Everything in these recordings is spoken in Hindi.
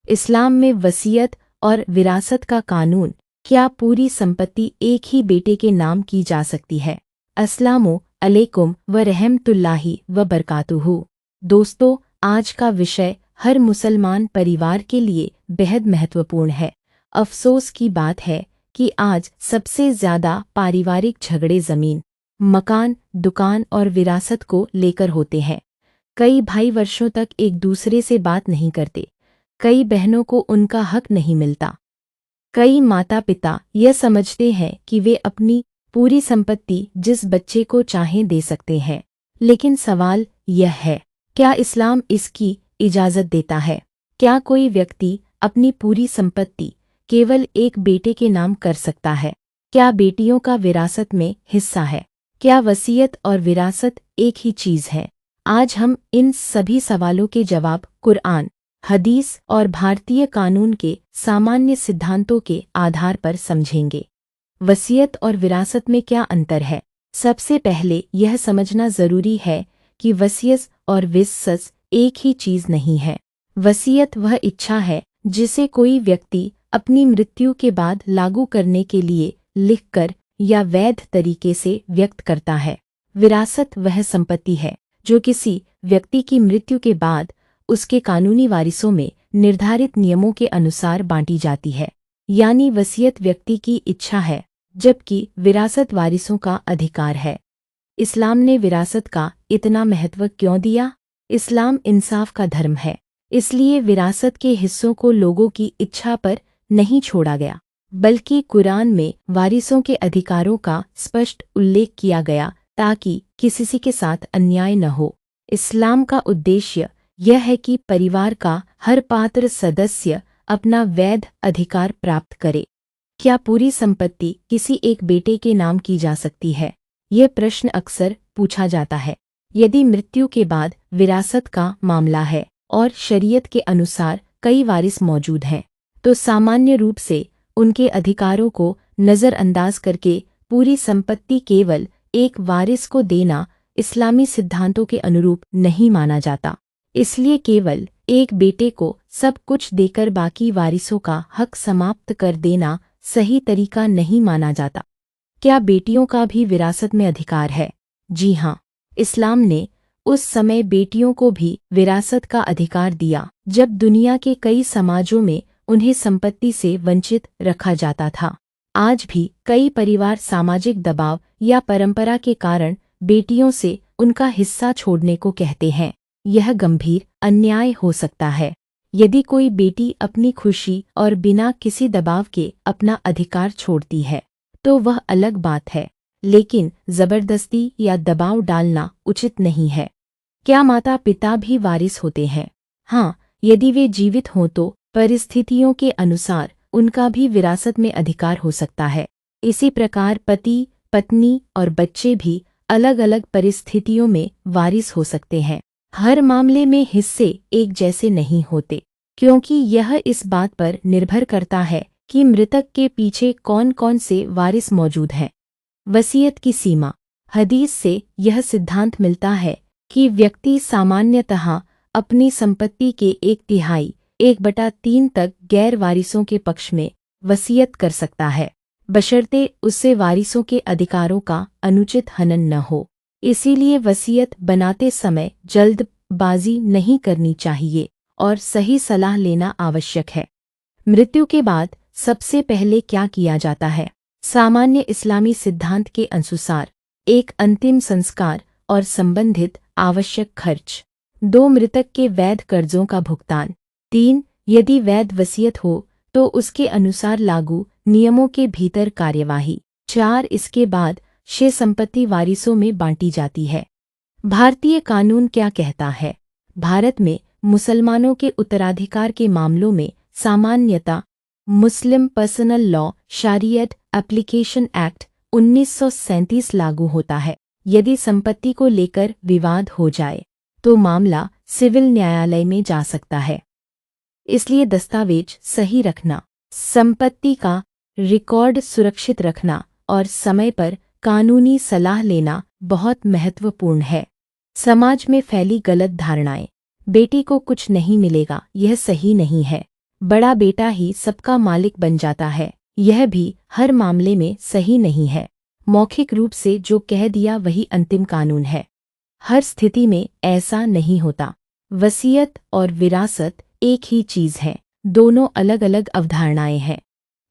इस्लाम में वसीयत और विरासत का कानून। क्या पूरी संपत्ति एक ही बेटे के नाम की जा सकती है? अस्सलामु अलैकुम व रहमतुल्लाहि व बरकातुहू। दोस्तों, आज का विषय हर मुसलमान परिवार के लिए बेहद महत्वपूर्ण है। अफसोस की बात है कि आज सबसे ज़्यादा पारिवारिक झगड़े ज़मीन, मकान, दुकान और विरासत को लेकर होते हैं। कई भाई वर्षों तक एक दूसरे से बात नहीं करते। कई बहनों को उनका हक नहीं मिलता। कई माता पिता यह समझते हैं कि वे अपनी पूरी संपत्ति जिस बच्चे को चाहें दे सकते हैं। लेकिन सवाल यह है, क्या इस्लाम इसकी इजाज़त देता है? क्या कोई व्यक्ति अपनी पूरी संपत्ति केवल एक बेटे के नाम कर सकता है? क्या बेटियों का विरासत में हिस्सा है? क्या वसीयत और विरासत एक ही चीज़ है? आज हम इन सभी सवालों के जवाब कुरान, हदीस और भारतीय कानून के सामान्य सिद्धांतों के आधार पर समझेंगे। वसीयत और विरासत में क्या अंतर है? सबसे पहले यह समझना ज़रूरी है कि वसीयत और विरासत एक ही चीज़ नहीं है। वसीयत वह इच्छा है जिसे कोई व्यक्ति अपनी मृत्यु के बाद लागू करने के लिए लिखकर या वैध तरीके से व्यक्त करता है। विरासत वह संपत्ति है जो किसी व्यक्ति की मृत्यु के बाद उसके कानूनी वारिसों में निर्धारित नियमों के अनुसार बांटी जाती है। यानी वसीयत व्यक्ति की इच्छा है, जबकि विरासत वारिसों का अधिकार है। इस्लाम ने विरासत का इतना महत्व क्यों दिया? इस्लाम इंसाफ का धर्म है, इसलिए विरासत के हिस्सों को लोगों की इच्छा पर नहीं छोड़ा गया, बल्कि कुरान में वारिसों के अधिकारों का स्पष्ट उल्लेख किया गया ताकि किसी के साथ अन्याय न हो। इस्लाम का उद्देश्य यह है कि परिवार का हर पात्र सदस्य अपना वैध अधिकार प्राप्त करे। क्या पूरी संपत्ति किसी एक बेटे के नाम की जा सकती है? यह प्रश्न अक्सर पूछा जाता है। यदि मृत्यु के बाद विरासत का मामला है और शरीयत के अनुसार कई वारिस मौजूद हैं, तो सामान्य रूप से उनके अधिकारों को नज़रअंदाज करके पूरी संपत्ति केवल एक वारिस को देना इस्लामी सिद्धांतों के अनुरूप नहीं माना जाता। इसलिए केवल एक बेटे को सब कुछ देकर बाकी वारिसों का हक समाप्त कर देना सही तरीका नहीं माना जाता। क्या बेटियों का भी विरासत में अधिकार है? जी हाँ, इस्लाम ने उस समय बेटियों को भी विरासत का अधिकार दिया जब दुनिया के कई समाजों में उन्हें संपत्ति से वंचित रखा जाता था। आज भी कई परिवार सामाजिक दबाव या परंपरा के कारण बेटियों से उनका हिस्सा छोड़ने को कहते हैं। यह गंभीर अन्याय हो सकता है। यदि कोई बेटी अपनी खुशी और बिना किसी दबाव के अपना अधिकार छोड़ती है, तो वह अलग बात है, लेकिन जबरदस्ती या दबाव डालना उचित नहीं है। क्या माता पिता भी वारिस होते हैं? हाँ, यदि वे जीवित हों तो परिस्थितियों के अनुसार उनका भी विरासत में अधिकार हो सकता है। इसी प्रकार पति, पत्नी और बच्चे भी अलग अलग परिस्थितियों में वारिस हो सकते हैं। हर मामले में हिस्से एक जैसे नहीं होते, क्योंकि यह इस बात पर निर्भर करता है कि मृतक के पीछे कौन कौन से वारिस मौजूद हैं। वसीयत की सीमा। हदीस से यह सिद्धांत मिलता है कि व्यक्ति सामान्यतः अपनी संपत्ति के 1/3 1/3 तक गैर वारिसों के पक्ष में वसीयत कर सकता है, बशर्ते उससे वारिसों के अधिकारों का अनुचित हनन न हो। इसीलिए वसीयत बनाते समय जल्दबाजी नहीं करनी चाहिए और सही सलाह लेना आवश्यक है। मृत्यु के बाद सबसे पहले क्या किया जाता है? सामान्य इस्लामी सिद्धांत के अनुसार एक अंतिम संस्कार और संबंधित आवश्यक खर्च। 2 मृतक के वैध कर्जों का भुगतान। 3 यदि वैध वसीयत हो तो उसके अनुसार लागू नियमों के भीतर कार्यवाही। 4 इसके बाद शेष संपत्ति वारिसों में बांटी जाती है। भारतीय कानून क्या कहता है? भारत में मुसलमानों के उत्तराधिकार के मामलों में सामान्यतः मुस्लिम पर्सनल लॉ शरीयत एप्लीकेशन एक्ट 1937 लागू होता है। यदि संपत्ति को लेकर विवाद हो जाए तो मामला सिविल न्यायालय में जा सकता है। इसलिए दस्तावेज सही रखना, संपत्ति का रिकॉर्ड सुरक्षित रखना और समय पर कानूनी सलाह लेना बहुत महत्वपूर्ण है। समाज में फैली गलत धारणाएं। बेटी को कुछ नहीं मिलेगा, यह सही नहीं है। बड़ा बेटा ही सबका मालिक बन जाता है, यह भी हर मामले में सही नहीं है। मौखिक रूप से जो कह दिया वही अंतिम कानून है। हर स्थिति में ऐसा नहीं होता। वसीयत और विरासत एक ही चीज़ है, दोनों अलग अलग अवधारणाएं हैं।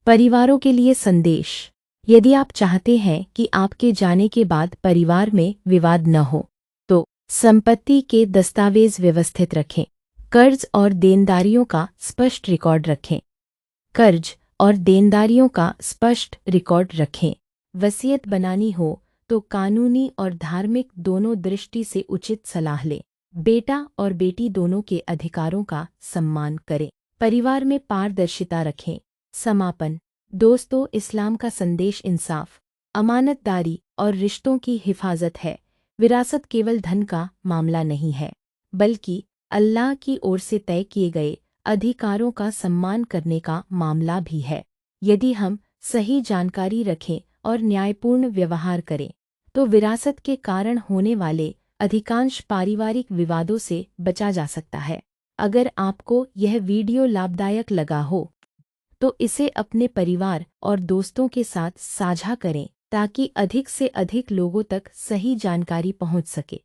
परिवारों के लिए संदेश। यदि आप चाहते हैं कि आपके जाने के बाद परिवार में विवाद न हो, तो संपत्ति के दस्तावेज व्यवस्थित रखें। कर्ज और देनदारियों का स्पष्ट रिकॉर्ड रखें। कर्ज और देनदारियों का स्पष्ट रिकॉर्ड रखें। वसीयत बनानी हो तो कानूनी और धार्मिक दोनों दृष्टि से उचित सलाह लें। बेटा और बेटी दोनों के अधिकारों का सम्मान करें। परिवार में पारदर्शिता रखें। समापन। दोस्तों, इस्लाम का संदेश इंसाफ, अमानतदारी और रिश्तों की हिफाजत है। विरासत केवल धन का मामला नहीं है, बल्कि अल्लाह की ओर से तय किए गए अधिकारों का सम्मान करने का मामला भी है। यदि हम सही जानकारी रखें और न्यायपूर्ण व्यवहार करें, तो विरासत के कारण होने वाले अधिकांश पारिवारिक विवादों से बचा जा सकता है। अगर आपको यह वीडियो लाभदायक लगा हो, तो इसे अपने परिवार और दोस्तों के साथ साझा करें ताकि अधिक से अधिक लोगों तक सही जानकारी पहुंच सके।